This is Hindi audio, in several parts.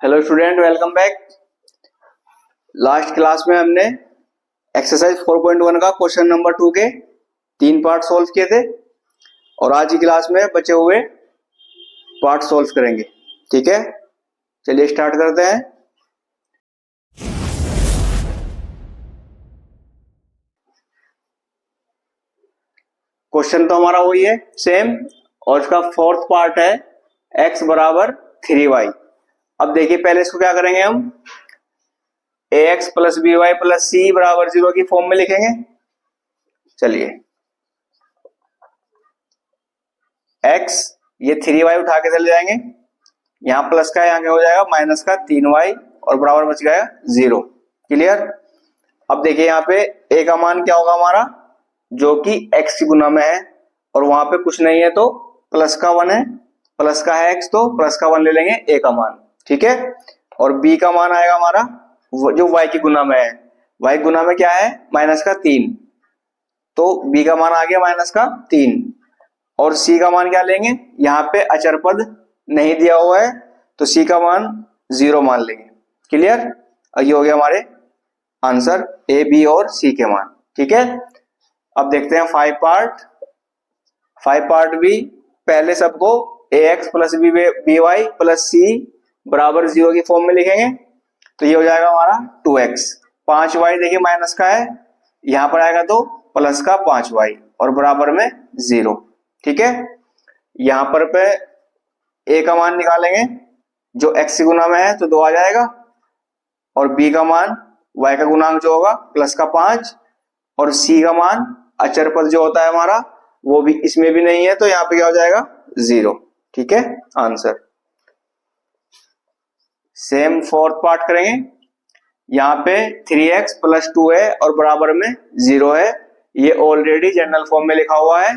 Hello student, welcome back. Last class में हमने एक्सरसाइज 4.1 का क्वेश्चन नंबर 2 के 3 पार्ट सॉल्व किए थे और आज की क्लास में बचे हुए पार्ट सॉल्व करेंगे। ठीक है, चलिए स्टार्ट करते हैं। क्वेश्चन तो हमारा वही है सेम, और इसका फोर्थ पार्ट है x बराबर 3y। अब देखिए, पहले इसको क्या करेंगे, हम ax plus B Y plus C बराबर 0 की फॉर्म में लिखेंगे। चलिए, x ये 3y उठा के चले जाएंगे, यहां प्लस का यहां क्या हो जाएगा माइनस का 3y और बराबर बच गया 0। क्लियर। अब देखिए यहाँ पे a का मान क्या होगा हमारा, जो कि x की गुना में है और वहां पे कुछ नहीं है तो प्लस का 1 है, प्लस का है x तो प्लस का 1 ले लेंगे a का मान। ठीक है। और b का मान आएगा हमारा जो y की गुना में है, y गुना में क्या है माइनस का 3, तो b का मान आ गया माइनस का 3। और c का मान क्या लेंगे, यहाँ पे अचर पद नहीं दिया हुआ है तो c का मान 0 मान लेंगे। क्लियर। ये हो गया हमारे आंसर a, b और c के मान। ठीक है। अब देखते हैं 5 पार्ट भी। पहले सबको ax plus B Y plus C बराबर 0 की फॉर्म में लिखेंगे, तो ये हो जाएगा हमारा 2x। 5y देखिए माइनस का है, यहां पर आएगा तो प्लस का 5y और बराबर में 0। ठीक है। यहां पर पे a का मान निकालेंगे जो x की गुना में है तो 2 आ जाएगा, और b का मान y का गुणांक जो होगा प्लस का 5, और c का मान अचर पद जो होता है हमारा वो भी इसमें भी नहीं है तो यहाँ पे क्या हो जाएगा 0। ठीक है, आंसर। सेम फोर्थ पार्ट करेंगे। यहाँ पे 3x प्लस 2 है और बराबर में 0 है, ये ऑलरेडी जनरल फॉर्म में लिखा हुआ है।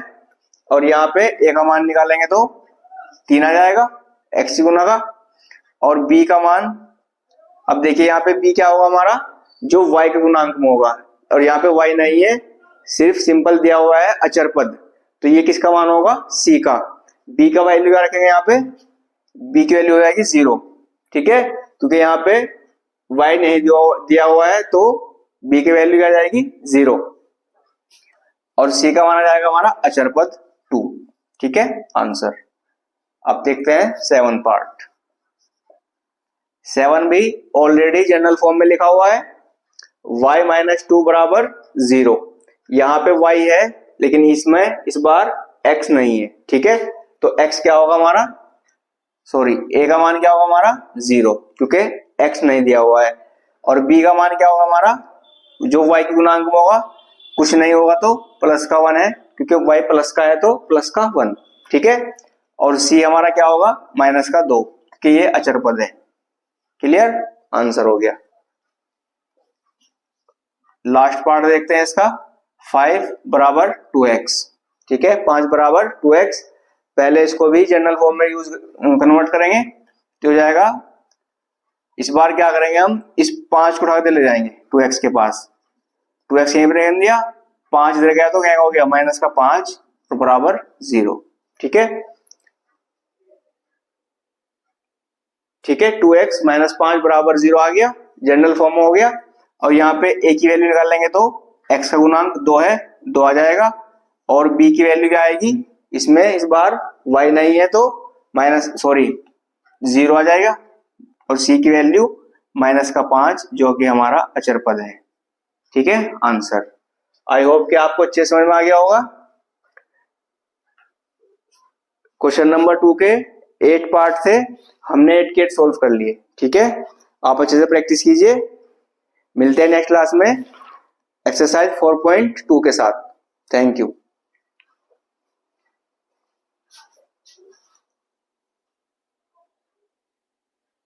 और यहाँ पे a का मान निकालेंगे तो 3 आ जाएगा x की गुना का, और b का मान, अब देखिए यहाँ पे b क्या होगा हमारा, जो y के गुणांक में होगा, और यहाँ पे y नहीं है, सिर्फ सिंपल दिया हुआ है अचर पद, तो ये किसका मान होगा c का। b का वैल्यू क्या रखेंगे, यहाँ पे b की वैल्यू हो जाएगी 0। ठीक है, क्योंकि यहाँ पे y नहीं दिया हुआ है तो b की वैल्यू क्या जाएगी 0, और c का मान आ जाएगा हमारा अचर पद 2। ठीक है, आंसर। अब देखते हैं 7 पार्ट। 7 भी ऑलरेडी जनरल फॉर्म में लिखा हुआ है, y माइनस 2 बराबर 0। यहाँ पे y है लेकिन इसमें इस बार x नहीं है। ठीक है, तो x क्या होगा हमारा, सॉरी a का मान क्या होगा हमारा 0, क्योंकि x नहीं दिया हुआ है। और b का मान क्या होगा हमारा, जो y के गुणांक में होगा, कुछ नहीं होगा तो प्लस का 1 है, क्योंकि y प्लस का है तो प्लस का 1। ठीक है। और c हमारा क्या होगा माइनस का 2, क्योंकि ये अचर पद है। क्लियर, आंसर हो गया। लास्ट पार्ट देखते हैं इसका, 5 बराबर 2x। ठीक है, 5 बराबर 2x। पहले इसको भी जनरल फॉर्म में कन्वर्ट करेंगे तो हो जाएगा, इस बार क्या करेंगे, हम इस 5 को उठा के ले जाएंगे 2x के पास, 2x यहीं पर रख दिया, 5 इधर गया तो क्या हो गया माइनस का 5 तो बराबर 0। ठीक है, ठीक है, 2x माइनस 5 बराबर 0 आ गया, जनरल फॉर्म हो गया। और यहाँ पे a की वैल्यू निकाल लेंगे तो x का गुणांक 2 है, 2 आ जाएगा, और b की वैल्यू क्या आएगी, इसमें इस बार y नहीं है तो माइनस 0 आ जाएगा, और c की वैल्यू माइनस का 5 जो कि हमारा अचर पद है। ठीक है, आंसर। आई होप कि आपको अच्छे समझ में आ गया होगा। क्वेश्चन नंबर 2 के 8 पार्ट थे, हमने 8 के 8 सोल्व कर लिए। ठीक है, आप अच्छे से प्रैक्टिस कीजिए। मिलते हैं नेक्स्ट क्लास में एक्सरसाइज 4.2 के साथ। Thank you.